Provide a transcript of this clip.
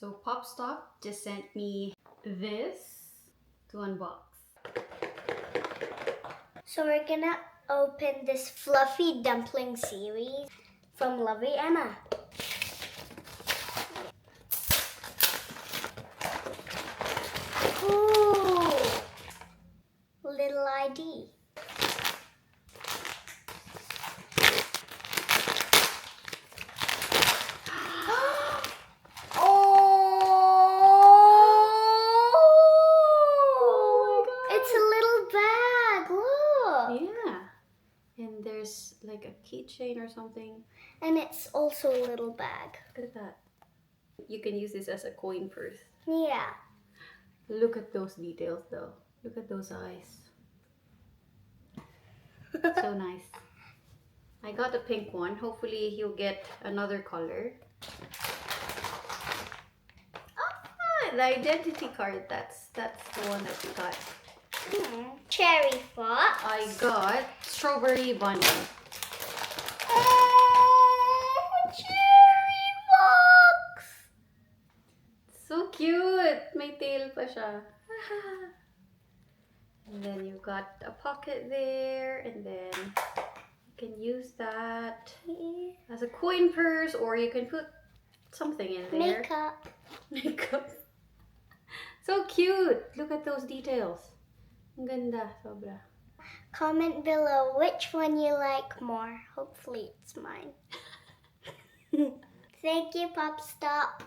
So Popstop just sent me this to unbox. So we're gonna open this fluffy dumpling series from Lovey Emma. Ooh, little ID. And there's like a keychain or something. And it's also a little bag. Look at that. You can use this as a coin purse. Yeah. Look at those details though. Look at those eyes. So nice. I got a pink one. Hopefully he'll get another color. Ah, the identity card. That's the one that we got. Cherry fox. I got strawberry bunny. Oh, cherry fox! So cute! May tail pa siya. And then you got a pocket there, and then you can use that as a coin purse, or you can put something in there. Makeup. Makeup. So cute! Look at those details. Ang ganda, sobra. Comment below which one you like more. Hopefully it's mine. Thank you, Popstop.